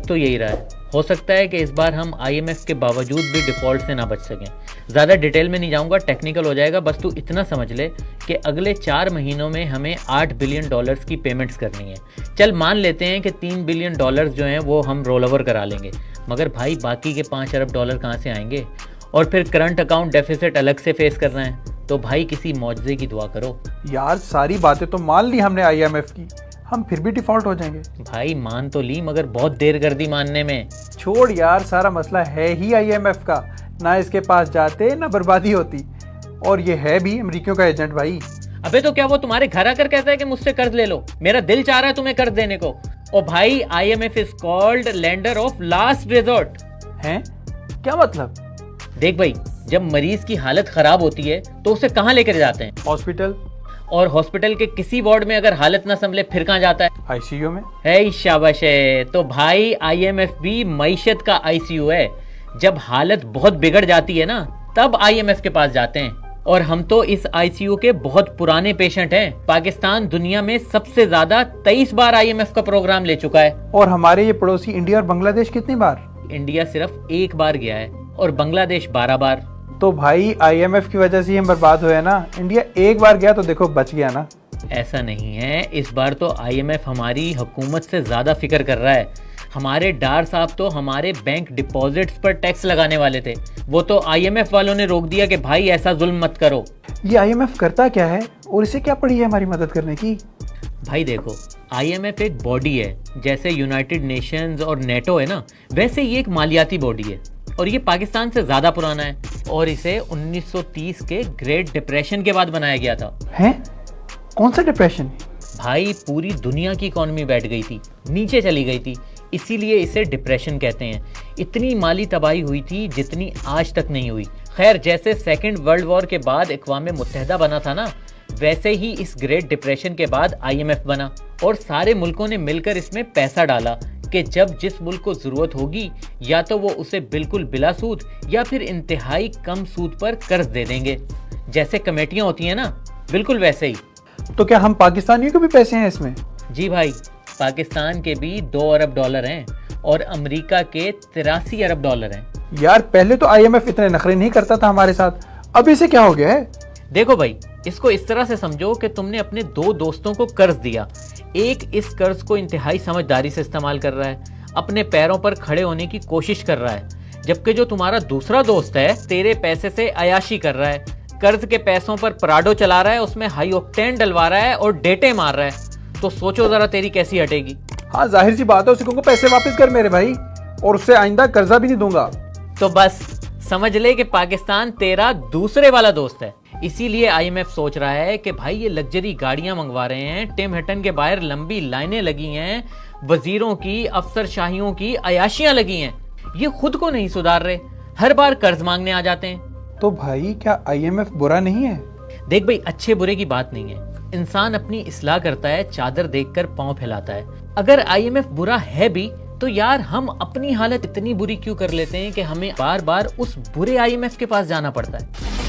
तो यही रहा है। हो सकता है कि इस बार हम IMF के बावजूद भी डिफ़ॉल्ट से ना बच सकें। ज़्यादा डिटेल में नहीं जाऊंगा, टेक्निकल हो जाएगा। बस तू इतना समझ ले कि अगले 4 महीनों में हमें $8 बिलियन की पेमेंट्स करनी है। चल मान लेते हैं कि $3 बिलियन जो हैं वो हम रोल ओवर करा लेंगे, मगर भाई बाकी के $5 अरब कहाँ से आएंगे? और फिर करंट अकाउंट डेफिसिट अलग से फेस करना है। तो भाई किसी मौजज़े की दुआ करो। यार सारी बातें तो मान ली हमने IMF की, हम फिर भी डिफॉल्ट हो जाएंगे। भाई मान तो ली, मगर बहुत देर कर दी मानने में। छोड़ यार, सारा मसला है ही IMF का। ना इसके पास जाते ना बर्बादी होती, और ये है भी अमेरिकियों का एजेंट भाई। अबे तो क्या वो तुम्हारे घर आकर कहता है कि मुझसे कर्ज ले लो? मेरा दिल चाह रहा है तुम्हें कर्ज देने को। ओ भाई, IMF is called lender of last resort. हैं? क्या मतलब? देख भाई, जब मरीज की हालत खराब होती है तो उसे कहाँ लेकर जाते हैं? हॉस्पिटल। और हॉस्पिटल के किसी वार्ड में अगर हालत ना संभले फिर कहाँ जाता है? ICU में। है शाबाश है। तो भाई IMF भी मईशत का ICU है। जब हालत बहुत बिगड़ जाती है ना, तब IMF के पास जाते हैं। और हम तो इस ICU के बहुत पुराने पेशेंट हैं। पाकिस्तान दुनिया में सबसे ज्यादा 23 बार IMF का प्रोग्राम ले चुका है। और हमारे ये पड़ोसी इंडिया और बांग्लादेश कितनी बार? इंडिया सिर्फ 1 बार गया है और बांग्लादेश 12 बार। तो भाई IMF की वजह से हम बर्बाद हुए ना। इंडिया 1 बार गया तो देखो बच गया ना। ऐसा नहीं है, इस बार तो IMF हमारी हुकूमत से ज्यादा फिक्र कर रहा है। हमारे डार साहब तो हमारे बैंक डिपॉजिट्स पर टैक्स लगाने वाले थे, वो तो IMF वालों ने रोक दिया कि भाई ऐसा जुल्म मत करो। ये IMF करता क्या है और इसे क्या पड़ी है हमारी मदद करने की? भाई देखो, IMF एक बॉडी है, जैसे यूनाइटेड नेशंस और नेटो है ना, वैसे ये एक मालियाती बॉडी है। और ये पाकिस्तान से ज्यादा पुराना है और इसे 1930 के ग्रेट डिप्रेशन के बाद बनाया गया था। हैं? कौन सा डिप्रेशन? भाई पूरी दुनिया की इकॉनमी बैठ गई थी, नीचे चली गई थी, इसीलिए इसे डिप्रेशन कहते हैं। इतनी माली तबाही हुई थी जितनी आज तक नहीं हुई। खैर, जैसे सेकेंड वर्ल्ड वॉर के बाद अक़वाम मुत्तहिदा बना था ना, वैसे ही इस ग्रेट डिप्रेशन के बाद IMF बना और सारे मुल्कों ने मिलकर इसमें पैसा डाला कि जब जिस मुल्क को जरूरत होगी या तो वो उसे बिल्कुल बिला सूद या फिर इंतहाई कम सूद पर कर्ज दे देंगे। जैसे कमेटियां होती हैं ना, बिल्कुल वैसे ही। तो क्या हम पाकिस्तानियों के भी पैसे हैं इसमें? जी भाई, पाकिस्तान के भी $2 अरब हैं और अमेरिका के $83 अरब हैं। यार पहले तो IMF इतने नखरे नहीं करता था हमारे साथ, अब इसे क्या हो गया है? देखो भाई, इसको इस तरह से समझो कि तुमने अपने 2 दोस्तों को कर्ज दिया। एक इस कर्ज को इंतहाई समझदारी से इस्तेमाल कर रहा है, अपने पैरों पर खड़े होने की कोशिश कर रहा है, जबकि जो तुम्हारा दूसरा दोस्त है तेरे पैसे से अयाशी कर रहा है, कर्ज के पैसों पर पराडो चला रहा है, उसमें हाई ऑक्टेन डलवा रहा है और डेटे मार रहा है। तो सोचो जरा तेरी कैसी हटेगी। हाँ जाहिर सी बात है, उसे कहूंगा पैसे वापस कर मेरे भाई, और उससे आइंदा कर्जा भी नहीं दूंगा। तो बस समझ ले कि पाकिस्तान तेरा दूसरे वाला दोस्त है। इसीलिए IMF सोच रहा है कि भाई ये लग्जरी गाड़ियां मंगवा रहे हैं, टिम हटन के बाहर लंबी लाइनें लगी हैं, वजीरों की अफसरशाहियों की अयाशियां लगी हैं, ये खुद को नहीं सुधार रहे, हर बार कर्ज मांगने आ जाते हैं। तो भाई क्या IMF बुरा नहीं है? देख भाई, अच्छे बुरे की बात नहीं है, इंसान अपनी इस्लाह करता है, चादर देखकर पांव फैलाता है। अगर IMF बुरा है भी तो यार हम अपनी हालत इतनी बुरी क्यों कर लेते हैं कि हमें बार बार उस बुरे IMF के पास जाना पड़ता है।